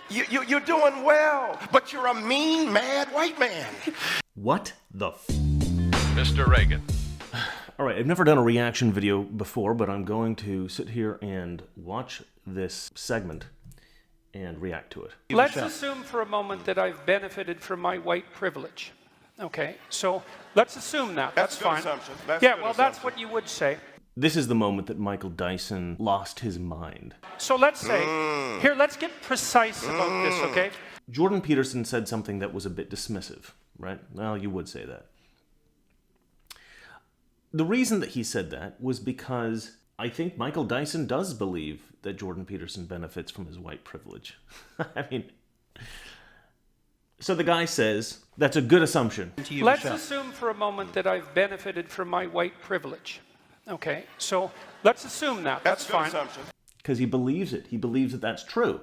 You're doing well, but you're a mean, mad white man. What the Mr. Reagan. All right, I've never done a reaction video before, but I'm going to sit here and watch this segment and react to it. Let's assume for a moment that I've benefited from my white privilege. Okay, so let's assume that. That's fine. Assumption. That's what you would say. This is the moment that Michael Dyson lost his mind. So let's say, here, let's get precise about this, okay? Jordan Peterson said something that was a bit dismissive, right? Well, you would say that. The reason that he said that was because I think Michael Dyson does believe that Jordan Peterson benefits from his white privilege. I mean, so the guy says, that's a good assumption. Let's assume for a moment that I've benefited from my white privilege. Okay, so let's assume that. That's fine. Because he believes it. He believes that that's true.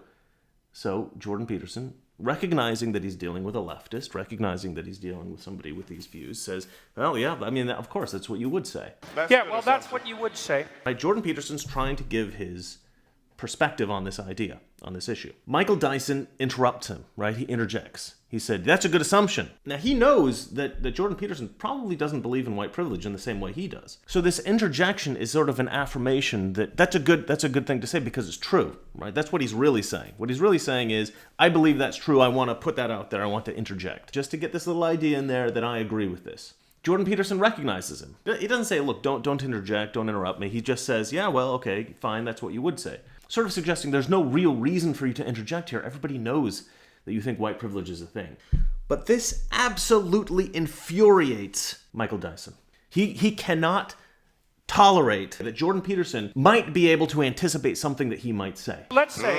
So Jordan Peterson, recognizing that he's dealing with a leftist, recognizing that he's dealing with somebody with these views, says, well, yeah, I mean, of course, that's what you would say. That's what you would say. Right, Jordan Peterson's trying to give his perspective on this idea, on this issue. Michael Dyson interrupts him, right? He interjects. He said, that's a good assumption. Now, he knows that Jordan Peterson probably doesn't believe in white privilege in the same way he does. So this interjection is sort of an affirmation that that's a good thing to say because it's true, right? That's what he's really saying. What he's really saying is, I believe that's true. I want to put that out there. I want to interject. Just to get this little idea in there that I agree with this. Jordan Peterson recognizes him. He doesn't say, look, don't interject, don't interrupt me. He just says, yeah, well, okay, fine, that's what you would say. Sort of suggesting there's no real reason for you to interject here. Everybody knows that you think white privilege is a thing. But this absolutely infuriates Michael Dyson. He cannot tolerate that Jordan Peterson might be able to anticipate something that he might say. Let's say,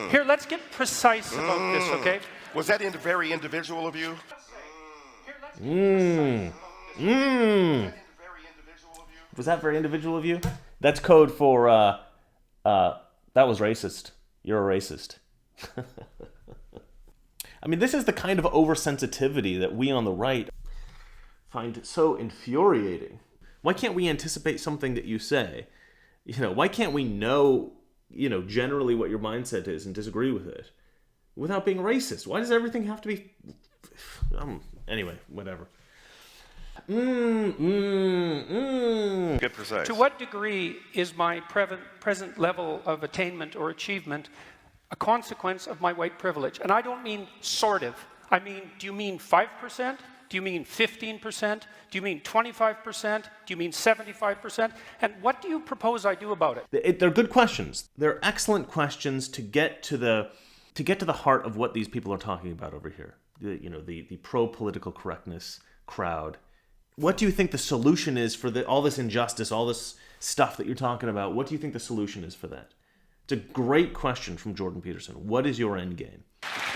here, let's get precise about this, okay? Was that very individual of you? Was that very individual of you? That's code for, that was racist. You're a racist. I mean, this is the kind of oversensitivity that we on the right find so infuriating. Why can't we anticipate something that you say? Why can't we know, generally what your mindset is and disagree with it without being racist? Why does everything have to be... Anyway, whatever. Get precise. To what degree is my present level of attainment or achievement a consequence of my white privilege? And I don't mean sort of. I mean, do you mean 5%? Do you mean 15%? Do you mean 25%? Do you mean 75%? And what do you propose I do about it? They're good questions. They're excellent questions to get to the heart of what these people are talking about over here. The pro-political correctness crowd. What do you think the solution is for all this injustice, all this stuff that you're talking about? What do you think the solution is for that? It's a great question from Jordan Peterson. What is your end game?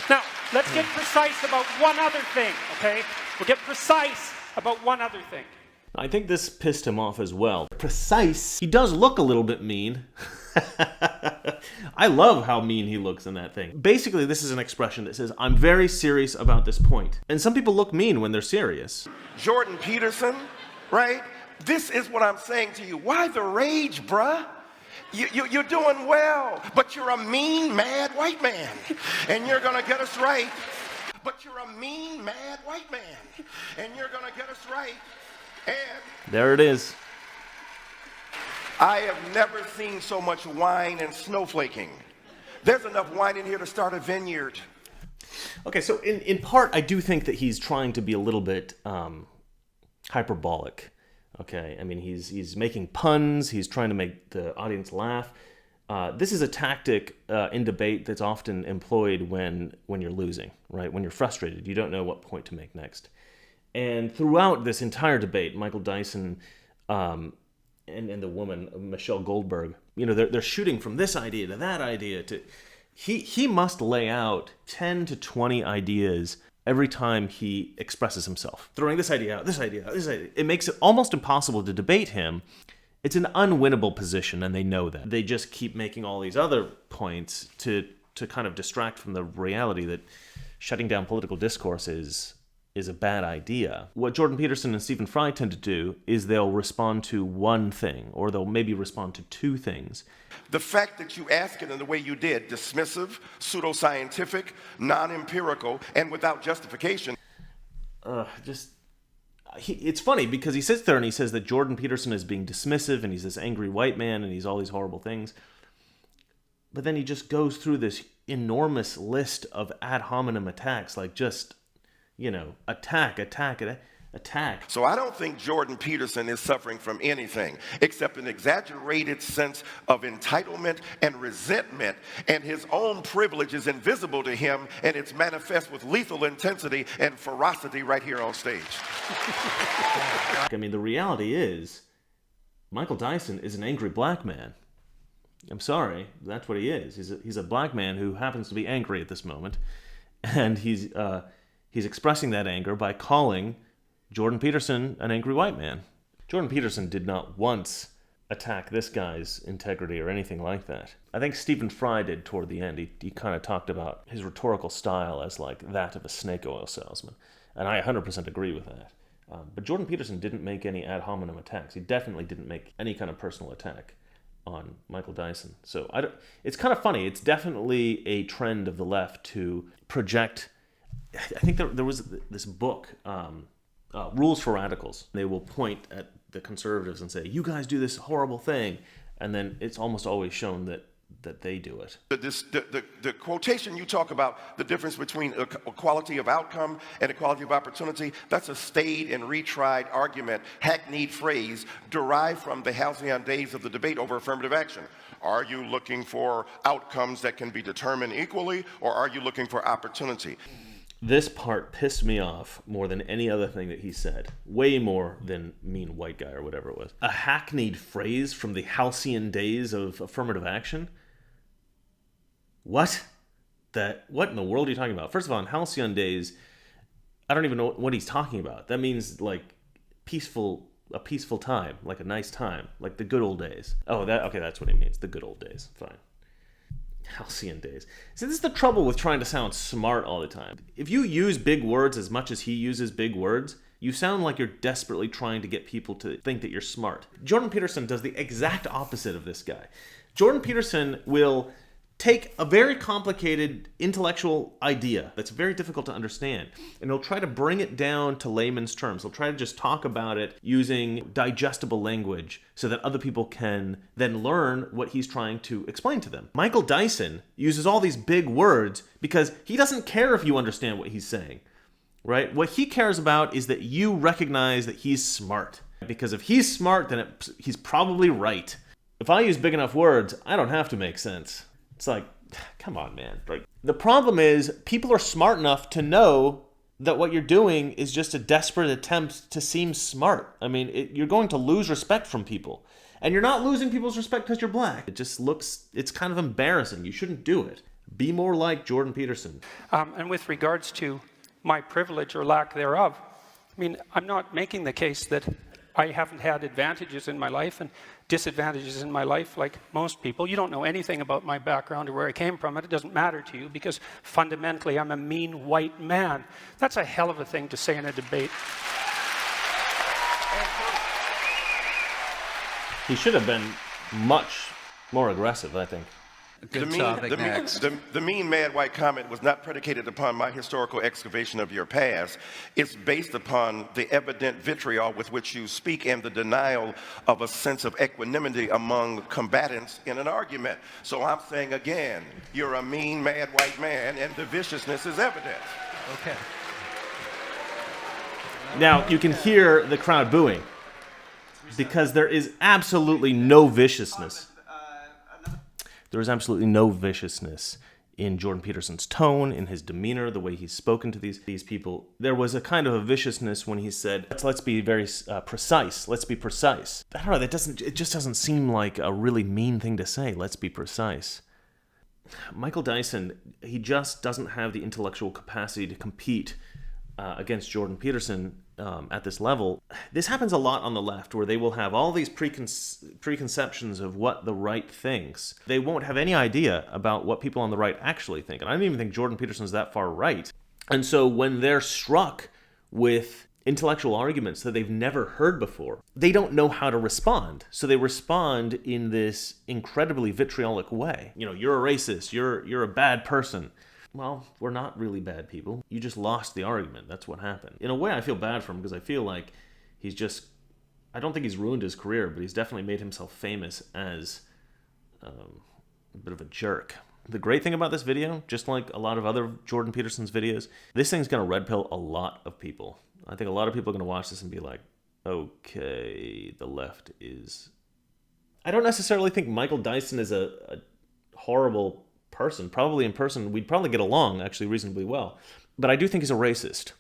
Now, let's get precise about one other thing, okay? We'll get precise about one other thing. I think this pissed him off as well. Precise. He does look a little bit mean. I love how mean he looks in that thing. Basically, this is an expression that says, I'm very serious about this point. And some people look mean when they're serious. Jordan Peterson, right? This is what I'm saying to you. Why the rage, bruh? You're doing well, but you're a mean, mad white man. And you're going to get us right. But you're a mean, mad white man. And you're going to get us right. And there it is. I have never seen so much wine and snowflaking. There's enough wine in here to start a vineyard. Okay, so in part, I do think that he's trying to be a little bit hyperbolic. Okay, I mean, he's making puns. He's trying to make the audience laugh. This is a tactic in debate that's often employed when you're losing, right? When you're frustrated, you don't know what point to make next. And throughout this entire debate, Michael Dyson and the woman, Michelle Goldberg, they're shooting from this idea to that idea to... He must lay out 10 to 20 ideas every time he expresses himself. Throwing this idea out, this idea out, this idea. It makes it almost impossible to debate him. It's an unwinnable position, and they know that. They just keep making all these other points to kind of distract from the reality that shutting down political discourse is is a bad idea. What Jordan Peterson and Stephen Fry tend to do is they'll respond to one thing, or they'll maybe respond to two things. The fact that you ask it in the way you did, dismissive, pseudoscientific, non-empirical, and without justification. It's funny because he sits there and he says that Jordan Peterson is being dismissive and he's this angry white man and he's all these horrible things. But then he just goes through this enormous list of ad hominem attacks, like just, attack. So I don't think Jordan Peterson is suffering from anything except an exaggerated sense of entitlement and resentment, and his own privilege is invisible to him, and it's manifest with lethal intensity and ferocity right here on stage. I mean, the reality is, Michael Dyson is an angry black man. I'm sorry, that's what he is. He's a black man who happens to be angry at this moment, and he's expressing that anger by calling Jordan Peterson an angry white man. Jordan Peterson did not once attack this guy's integrity or anything like that. I think Stephen Fry did toward the end. He kind of talked about his rhetorical style as like that of a snake oil salesman, and I 100% agree with that. But Jordan Peterson didn't make any ad hominem attacks. He definitely didn't make any kind of personal attack on Michael Dyson. So it's kind of funny. It's definitely a trend of the left to project. I think there was this book, Rules for Radicals. They will point at the conservatives and say, you guys do this horrible thing. And then it's almost always shown that they do it. The quotation you talk about, the difference between equality of outcome and equality of opportunity, that's a staid and retried argument, hackneyed phrase derived from the halcyon days of the debate over affirmative action. Are you looking for outcomes that can be determined equally, or are you looking for opportunity? This part pissed me off more than any other thing that he said. Way more than mean white guy or whatever it was. A hackneyed phrase from the halcyon days of affirmative action? What in the world are you talking about? First of all, in halcyon days, I don't even know what he's talking about. That means like a peaceful time, like a nice time, like the good old days. Oh, that's what he means, the good old days. Fine. Halcyon days. See, this is the trouble with trying to sound smart all the time. If you use big words as much as he uses big words, you sound like you're desperately trying to get people to think that you're smart. Jordan Peterson does the exact opposite of this guy. Jordan Peterson will take a very complicated intellectual idea that's very difficult to understand, and he'll try to bring it down to layman's terms. He'll try to just talk about it using digestible language so that other people can then learn what he's trying to explain to them. Michael Dyson uses all these big words because he doesn't care if you understand what he's saying, right? What he cares about is that you recognize that he's smart. Because if he's smart, then he's probably right. If I use big enough words, I don't have to make sense. It's like, come on, man. Like, the problem is people are smart enough to know that what you're doing is just a desperate attempt to seem smart. I mean, you're going to lose respect from people. And you're not losing people's respect because you're black. It's kind of embarrassing. You shouldn't do it. Be more like Jordan Peterson. And with regards to my privilege or lack thereof, I mean, I'm not making the case that I haven't had advantages in my life and disadvantages in my life like most people. You don't know anything about my background or where I came from, and it doesn't matter to you because fundamentally I'm a mean white man. That's a hell of a thing to say in a debate. He should have been much more aggressive, I think. Good topic next. The mean mad white comment was not predicated upon my historical excavation of your past. It's based upon the evident vitriol with which you speak and the denial of a sense of equanimity among combatants in an argument. So I'm saying again, you're a mean mad white man and the viciousness is evident. Okay. Now, you can hear the crowd booing because there is absolutely no viciousness. There is absolutely no viciousness in Jordan Peterson's tone, in his demeanor, the way he's spoken to these people. There was a kind of a viciousness when he said, let's be very precise. Let's be precise. I don't know, it just doesn't seem like a really mean thing to say. Let's be precise. Michael Dyson, he just doesn't have the intellectual capacity to compete against Jordan Peterson at this level. This happens a lot on the left, where they will have all these preconceptions of what the right thinks. They won't have any idea about what people on the right actually think. And I don't even think Jordan Peterson's that far right. And so when they're struck with intellectual arguments that they've never heard before, they don't know how to respond. So they respond in this incredibly vitriolic way. You know, you're a racist, you're a bad person. Well, we're not really bad people. You just lost the argument. That's what happened. In a way, I feel bad for him because I feel like he's just, I don't think he's ruined his career, but he's definitely made himself famous as a bit of a jerk. The great thing about this video, just like a lot of other Jordan Peterson's videos, this thing's going to red pill a lot of people. I think a lot of people are going to watch this and be like, okay, the left is... I don't necessarily think Michael Dyson is a horrible person. Probably in person, we'd probably get along actually reasonably well. But I do think he's a racist.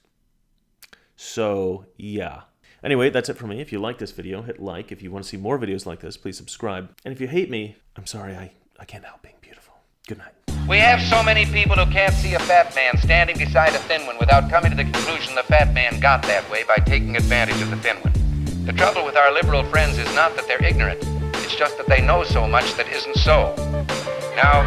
So, yeah. Anyway, that's it for me. If you like this video, hit like. If you want to see more videos like this, please subscribe. And if you hate me, I'm sorry, I can't help being beautiful. Good night. We have so many people who can't see a fat man standing beside a thin one without coming to the conclusion the fat man got that way by taking advantage of the thin one. The trouble with our liberal friends is not that they're ignorant. It's just that they know so much that isn't so. Now,